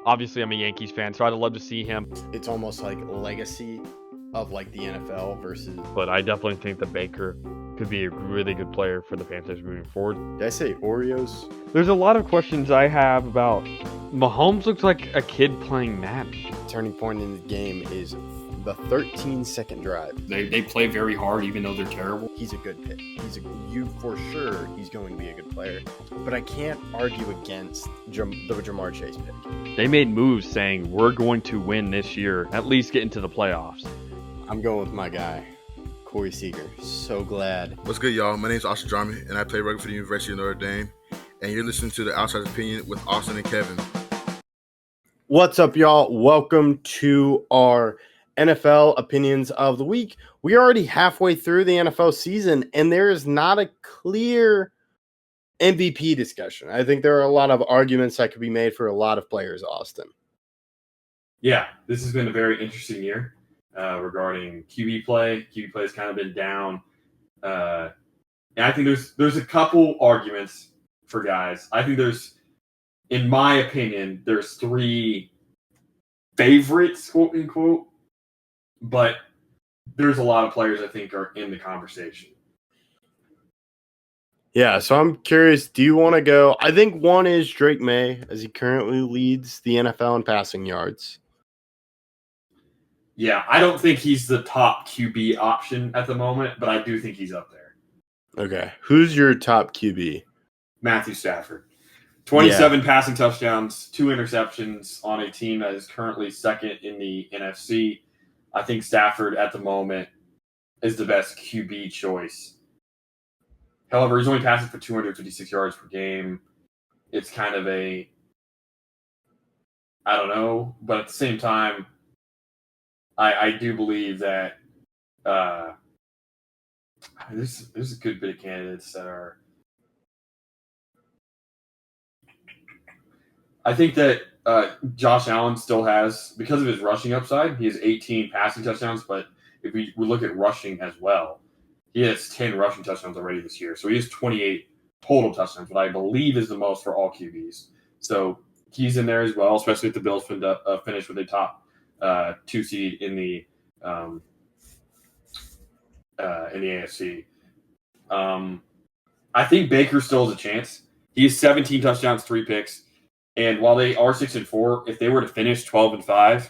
Obviously, I'm a Yankees fan, so I'd love to see him. It's almost like legacy of like the NFL versus. But I definitely think that Baker could be a really good player for the Panthers moving forward. Did I say Oreos? There's a lot of questions I have about Mahomes. Looks like a kid playing Madden. Turning point in the game is the 13-second drive. They play very hard, even though they're terrible. He's a good pick. You for sure. He's going to be a good player. But I can't argue against the Ja'Marr Chase pick. They made moves saying we're going to win this year, at least get into the playoffs. I'm going with my guy, Corey Seager. So glad. What's good, y'all? My name is Austin Drummond, and I play rugby for the University of Notre Dame. And you're listening to The Outsider's Opinion with Austin and Kevin. What's up, y'all? Welcome to our NFL Opinions of the Week. We're already halfway through the NFL season, and there is not a clear MVP discussion. I think there are a lot of arguments that could be made for a lot of players, Austin. Yeah, this has been a very interesting year regarding QB play. QB play has kind of been down. And I think there's a couple arguments for guys. I think in my opinion, there's three favorites, quote unquote, but there's a lot of players I think are in the conversation. Yeah, so I'm curious, do you want to go? I think one is Drake May, as he currently leads the NFL in passing yards. Yeah, I don't think he's the top QB option at the moment, but I do think he's up there. Okay, who's your top QB? Matthew Stafford. 27 passing touchdowns, 2 interceptions on a team that is currently second in the NFC. I think Stafford at the moment is the best QB choice. However, he's only passing for 256 yards per game. It's kind of I don't know, but at the same time, I do believe that there's a good bit of candidates that are. I think that Josh Allen still has, because of his rushing upside, he has 18 passing touchdowns, but if we look at rushing as well, he has 10 rushing touchdowns already this year. So he has 28 total touchdowns, what I believe is the most for all QBs. So he's in there as well, especially if the Bills finish with a top 2 seed in the AFC. I think Baker still has a chance. He has 17 touchdowns, 3 picks. And while they are 6-4, if they were to finish 12-5,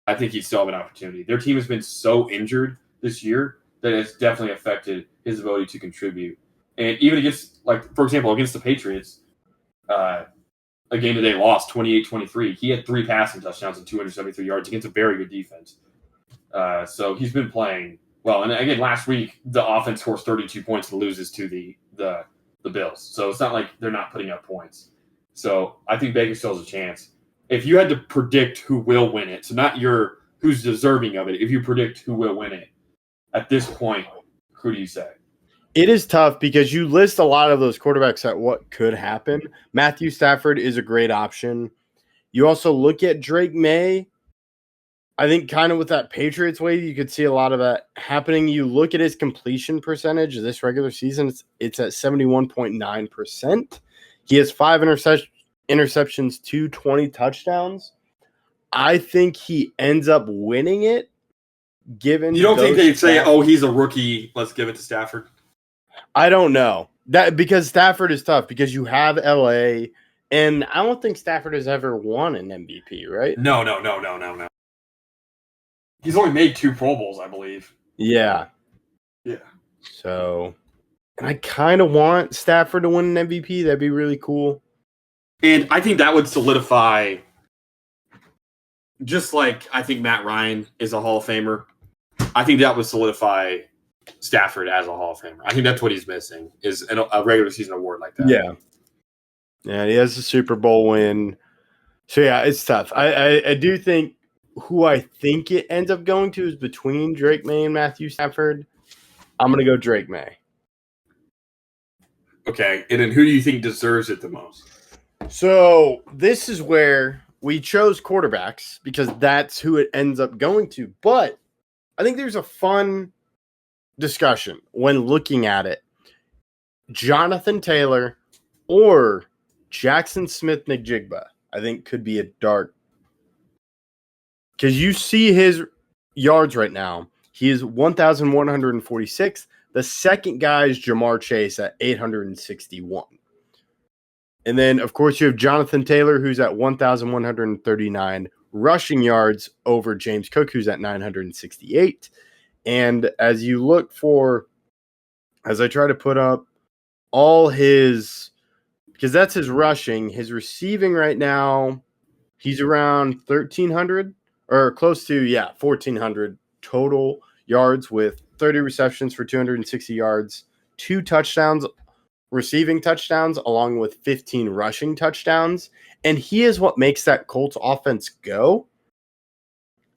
I think he'd still have an opportunity. Their team has been so injured this year that it's definitely affected his ability to contribute. And even against, like, for example, against the Patriots, a game that they lost 28-23, he had 3 passing touchdowns and 273 yards against a very good defense. So he's been playing well. And again, last week, the offense scores 32 points and loses to the Bills. So it's not like they're not putting up points. So I think Baker still has a chance. If you had to predict who will win it, so not who's deserving of it, if you predict who will win it, at this point, who do you say? It is tough because you list a lot of those quarterbacks at what could happen. Matthew Stafford is a great option. You also look at Drake May. I think kind of with that Patriots way, you could see a lot of that happening. You look at his completion percentage this regular season, it's at 71.9%. He has 5 interceptions, 20 touchdowns. I think he ends up winning it. Given you don't think they'd say, "Oh, he's a rookie. Let's give it to Stafford"? I don't know that because Stafford is tough because you have LA, and I don't think Stafford has ever won an MVP, right? No. He's only made 2 Pro Bowls, I believe. Yeah. So. And I kind of want Stafford to win an MVP. That'd be really cool. And I think that would solidify, just like I think Matt Ryan is a Hall of Famer, I think that would solidify Stafford as a Hall of Famer. I think that's what he's missing, is a regular season award like that. Yeah, he has a Super Bowl win. So, yeah, it's tough. I do think who I think it ends up going to is between Drake May and Matthew Stafford. I'm going to go Drake May. Okay, and then who do you think deserves it the most? So this is where we chose quarterbacks because that's who it ends up going to. But I think there's a fun discussion when looking at it. Jonathan Taylor or Jackson Smith-Njigba, I think, could be a dark because you see his yards right now. He is 1,146. The second guy is Jamar Chase at 861. And then, of course, you have Jonathan Taylor, who's at 1,139 rushing yards over James Cook, who's at 968. And as you look for, as I try to put up all his, because that's his rushing, his receiving right now, he's around 1,300 or close to, 1,400 total yards with 30 receptions for 260 yards, 2 touchdowns, receiving touchdowns, along with 15 rushing touchdowns. And he is what makes that Colts offense go.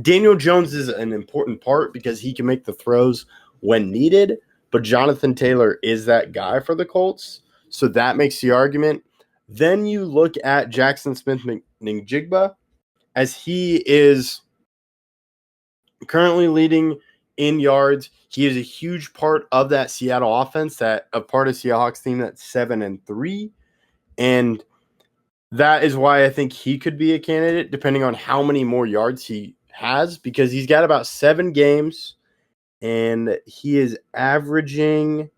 Daniel Jones is an important part because he can make the throws when needed, but Jonathan Taylor is that guy for the Colts. So that makes the argument. Then you look at Jackson Smith-Njigba, as he is currently leading in yards. He is a huge part of that Seattle offense, that a part of Seahawks team that's 7-3. And that is why I think he could be a candidate, depending on how many more yards he has, because he's got about 7 games and he is averaging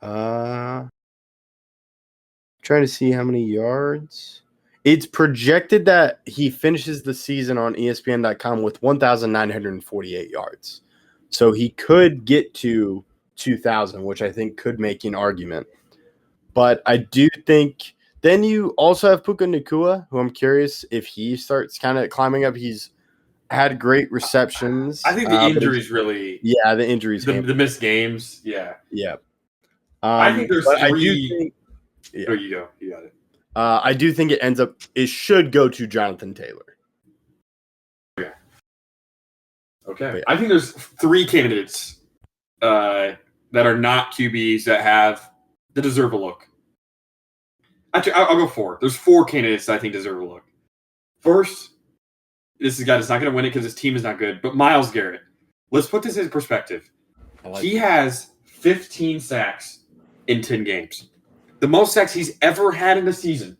trying to see how many yards. It's projected that he finishes the season on ESPN.com with 1,948 yards. So he could get to 2,000, which I think could make an argument. But I do think then you also have Puka Nacua, who I'm curious if he starts kind of climbing up. He's had great receptions. I think the injuries really. Yeah, the injuries. The missed games. Yeah. Yeah. I think there's 3. I do think, There you go. You got it. I do think it should go to Jonathan Taylor. Okay. Yeah. I think there's 3 candidates that are not QBs that deserve a look. Actually, I'll go 4. There's 4 candidates that I think deserve a look. First, this is a guy that's not going to win it because his team is not good, but Myles Garrett. Let's put this in perspective. He has 15 sacks in 10 games. The most sacks he's ever had in a season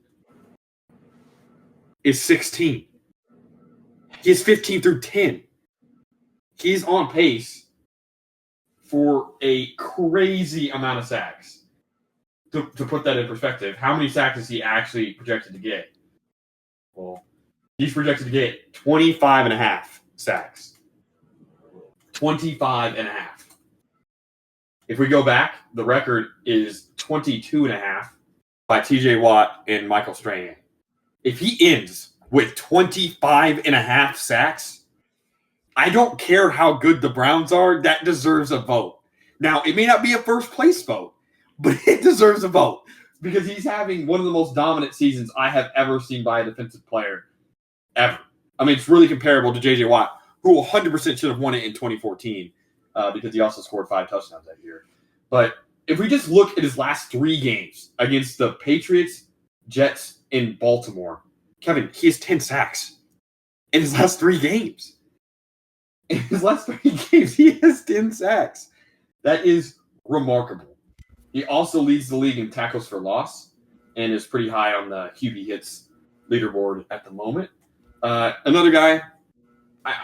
is 16. He has 15 through 10. He's on pace for a crazy amount of sacks. To put that in perspective, how many sacks is he actually projected to get? Well, he's projected to get 25 and a half sacks. 25 and a half. If we go back, the record is 22 and a half by TJ Watt and Michael Strahan. If he ends with 25 and a half sacks, I don't care how good the Browns are, that deserves a vote. Now, it may not be a first place vote, but it deserves a vote because he's having one of the most dominant seasons I have ever seen by a defensive player ever. I mean, it's really comparable to J.J. Watt, who 100% should have won it in 2014 because he also scored 5 touchdowns that year. But if we just look at his last 3 games against the Patriots, Jets, and Baltimore, Kevin, he has 10 sacks in his last 3 games. In his last 3 games, he has 10 sacks. That is remarkable. He also leads the league in tackles for loss and is pretty high on the QB hits leaderboard at the moment. Another guy,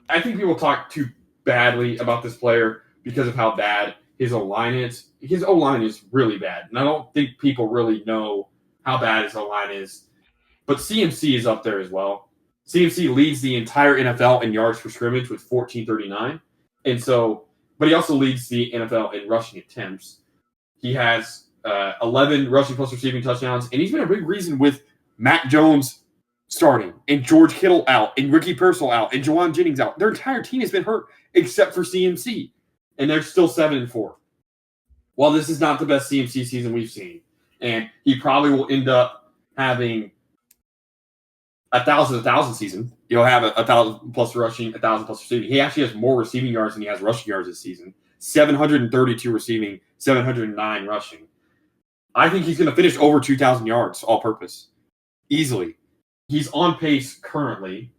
I think people talk too badly about this player because of how bad his O-line is. His O-line is really bad, and I don't think people really know how bad his O-line is. But CMC is up there as well. CMC leads the entire NFL in yards per scrimmage with 1,439. And so, but he also leads the NFL in rushing attempts. He has 11 rushing plus receiving touchdowns, and he's been a big reason with Mac Jones starting, and George Kittle out, and Ricky Pearsall out, and Juwan Jennings out. Their entire team has been hurt except for CMC, and they're still 7-4. Well, this is not the best CMC season we've seen, and he probably will end up having a 1,000 season. He'll have a 1,000 plus rushing, 1,000 plus receiving. He actually has more receiving yards than he has rushing yards this season. 732 receiving, 709 rushing. I think he's going to finish over 2,000 yards all purpose. Easily. He's on pace currently,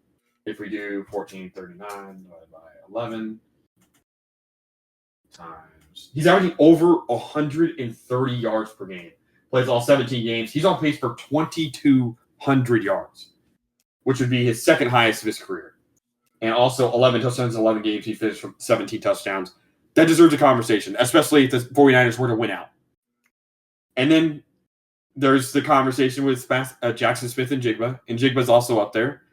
if we do 1,439 divided by 11 times. He's averaging over 130 yards per game. Plays all 17 games. He's on pace for 2,200 yards. which would be his second highest of his career. And also 11 touchdowns in 11 games. He finished from 17 touchdowns. That deserves a conversation, especially if the 49ers were to win out. And then there's the conversation with Jackson Smith and Jigba's also up there.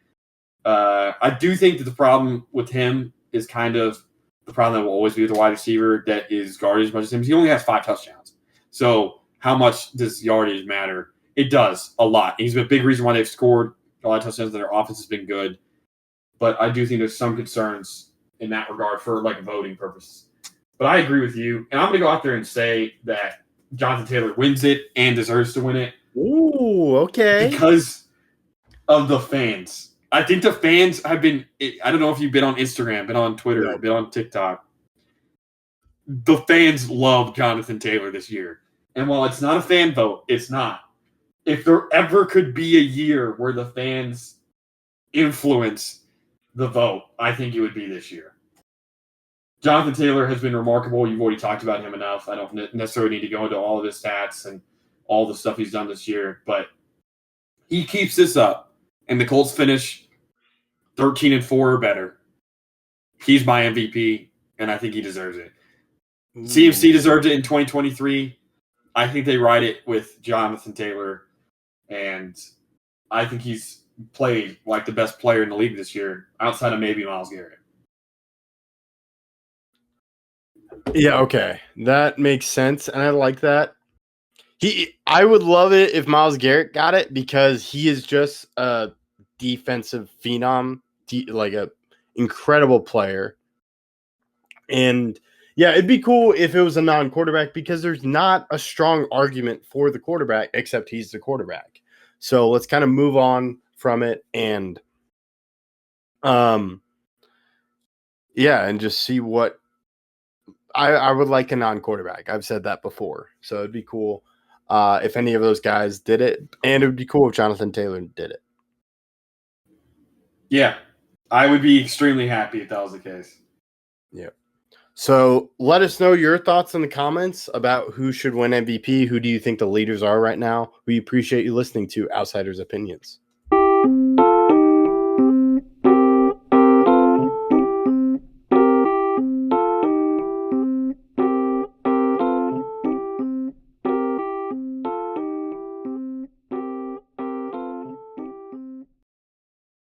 I do think that the problem with him is kind of the problem that will always be with the wide receiver that is guarded as much as him. He only has 5 touchdowns. So how much does yardage matter? It does a lot. He's a big reason why they've scored a lot of touchdowns, and their offense has been good. But I do think there's some concerns in that regard for like voting purposes. But I agree with you. And I'm going to go out there and say that Jonathan Taylor wins it and deserves to win it. Ooh, okay. Because of the fans. I think the fans have been – I don't know if you've been on Instagram, been on Twitter, been on TikTok. The fans love Jonathan Taylor this year. And while it's not a fan vote, it's not. If there ever could be a year where the fans influence the vote, I think it would be this year. Jonathan Taylor has been remarkable. You've already talked about him enough. I don't necessarily need to go into all of his stats and all the stuff he's done this year, but he keeps this up, and the Colts finish 13-4 or better. He's my MVP, and I think he deserves it. CMC deserved it in 2023. I think they ride it with Jonathan Taylor, and I think he's played like the best player in the league this year, outside of maybe Myles Garrett. Yeah, okay. That makes sense, and I like that. I would love it if Myles Garrett got it because he is just a defensive phenom, like a incredible player. And yeah, it'd be cool if it was a non-quarterback because there's not a strong argument for the quarterback except he's the quarterback. So let's kind of move on from it and and just see what I would like a non-quarterback. I've said that before. So it'd be cool if any of those guys did it. And it would be cool if Jonathan Taylor did it. Yeah, I would be extremely happy if that was the case. Yeah. So let us know your thoughts in the comments about who should win MVP. Who do you think the leaders are right now? We appreciate you listening to Outsiders Opinions.